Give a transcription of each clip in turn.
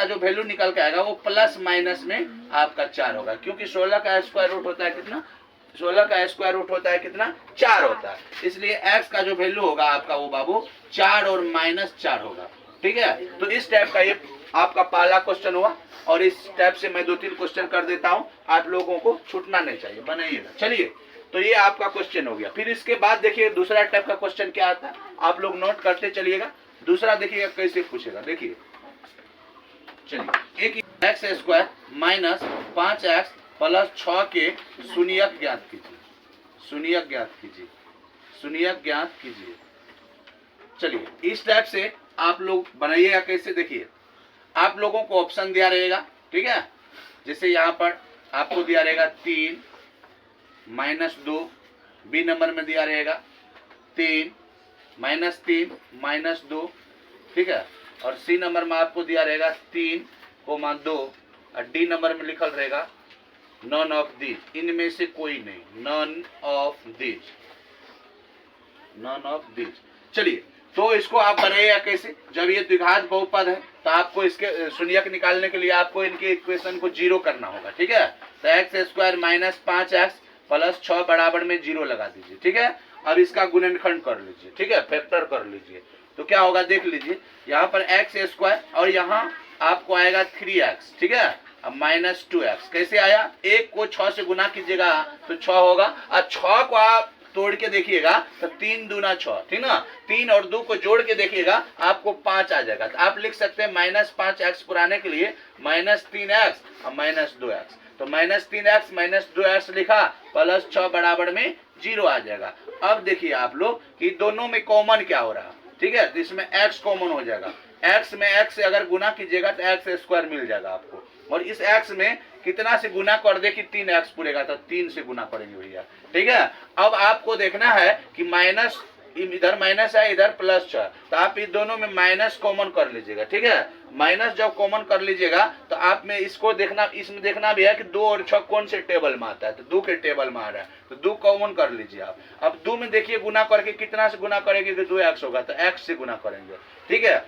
का जो वैल्यू निकल के आएगा वो प्लस माइनस में आपका 4 होगा, क्योंकि 16 का स्क्वायर रूट होता है कितना, 16 का स्क्वायर रूट होता है कितना, 4 होता है। इसलिए x का जो वैल्यू होगा आपका वो बाबू 4 और -4 होगा। ठीक है, तो इस टाइप का ये आपका पहला क्वेश्चन हुआ, और इस टाइप से मैं 2-3 क्वेश्चन कर देता हूं, आप लोगों को छूटना नहीं चाहिए, बनाइएगा। चलिए, तो ये आपका क्वेश्चन हो गया। फिर इसके बाद देखिए दूसरा टाइप का क्वेश्चन क्या आता है, आप लोग नोट करते चलिएगा। दूसरा देखिएगा कैसे पूछेगा, देखिए। चलिए, एक x square minus 5x plus 6 के शून्यक ज्ञात कीजिए, शून्यक ज्ञात कीजिए, शून्यक ज्ञात कीजिए। चलिए, इस टाइप से आप लोग बनाइएगा। कैसे, देखिए, आप लोगों को ऑप्शन दिया रहेगा, ठीक है। जैसे यहाँ पर आपको दिया रहेगा 3 -2, बी नंबर में दिया रहेगा 3 -2, ठीक है। और सी नंबर में आपको दिया रहेगा 3,2, और डी नंबर में लिखल रहेगा नॉन ऑफ दीज, इनमें से कोई नहीं, none of these, none of these. चलिए, तो इसको आप बनाइएगा कैसे, जब ये द्विघात बहुपद है तो आपको इसके शून्यक निकालने के लिए आपको इनके इक्वेशन को 0 करना होगा, ठीक है। तो x square minus 5x plus 6 बराबर में 0 लगा दीजिए, ठीक है। अब इसका गुणनखंड कर लीजिए, ठीक है, फैक्टर कर लीजिए। तो क्या होगा देख लीजिए, यहाँ पर एक्स स्क्वायर और यहाँ आपको आएगा 3x, ठीक है। अब -2x कैसे आया, एक को 6 से गुना कीजिएगा तो 6 होगा, और 6 को आप तोड़ के देखिएगा तो 3 दूना 6, ठीक ना। 3 और 2 को जोड़ के देखिएगा आपको 5 आ जाएगा। तो आप लिख सकते हैं -5x पुराने के लिए -3x और -2x। तो -3x -2x लिखा, प्लस 6 बराबर में 0 आ जाएगा। अब देखिए आप लोग कि दोनों में कॉमन क्या हो रहा, ठीक है। तो इसमें x कॉमन हो जाएगा, x में x से अगर गुना कीजिएगा तो x स्क्वायर मिल जाएगा आपको, और इस x में कितना से गुना कर दे कि 3x पूरेगा, तो 3 से गुना करेंगे भैया, ठीक है। अब आपको देखना है कि माइनस, इधर माइनस है इधर प्लस है, तो आप इस दोनों में माइनस कॉमन कर लीजिएगा, ठीक है। माइनस जब कॉमन कर लीजिएगा तो आप में इसको देखना, इसमें देखना भी है कि 2 और 6 कौन से टेबल में आता है, तो 2 के टेबल में आ रहा है, तो 2 कॉमन कर लीजिए आप। अब 2 में देखिए गुना करके कितना से गुना करेंगे कि 2x होगा, तो x से गुना करेंगे, ठीक है।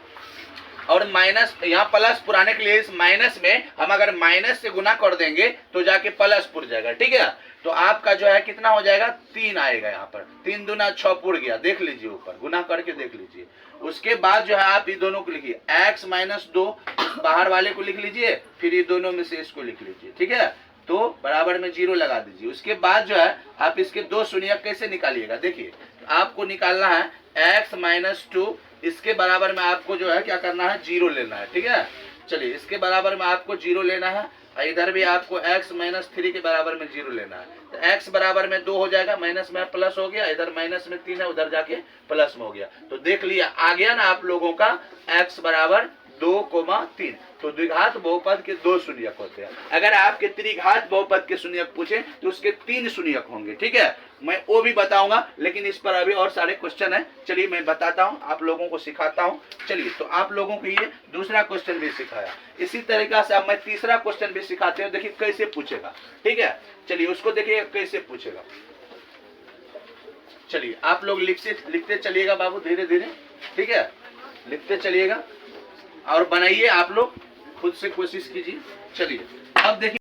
और माइनस, यहाँ प्लस पुराने के लिए इस माइनस में हम अगर माइनस से गुना कर देंगे तो जाके प्लस पुर जाएगा, ठीक है। तो आपका जो है कितना हो जाएगा, 3 आएगा यहाँ पर, 3 दूना 6 पुर गया, देख लीजिए ऊपर गुना करके देख लीजिए। उसके बाद जो है आप ये दोनों को लिखिए, x -2 बाहर वाले को लिख लीजिए, फिर ये दोनों में से इसको लिख लीजिए, ठीक है। तो बराबर में 0 लगा दीजिए। उसके बाद जो है आप इसके 2 शून्यक कैसे निकालिएगा, देखिए आपको निकालना है x -2, इसके बराबर में आपको जो है क्या करना है, 0 लेना है, ठीक है। चलिए, इसके बराबर में आपको 0 लेना है, और इधर भी आपको x -3 के बराबर में 0 लेना है। तो x बराबर में 2 हो जाएगा, माइनस में प्लस हो गया, इधर माइनस में 3 है, उधर जाके प्लस में हो गया। तो देख लिया आ गया ना आप लोगों का x बराबर 2,3। तो द्विघात बहुपद के 2 शून्यक होते हैं। अगर आपके त्रिघात बहुपद के शून्यक पूछे तो उसके 3 शून्यक होंगे, ठीक है। मैं वो भी बताऊंगा, लेकिन इस पर अभी और सारे क्वेश्चन है। चलिए मैं बताता हूं, आप लोगों को सिखाता हूं। चलिए, तो आप लोगों को ये दूसरा क्वेश्चन भी सिखाया, इसी तरीका से अब मैं तीसरा क्वेश्चन भी सिखाते हैं, देखिए कैसे पूछेगा, ठीक है। चलिए उसको देखिए कैसे पूछेगा। चलिए आप लोग लिखते चलिएगा बाबू, धीरे धीरे, ठीक है, लिखते चलिएगा और बनाइए, आप लोग खुद से कोशिश कीजिए। चलिए अब देखिए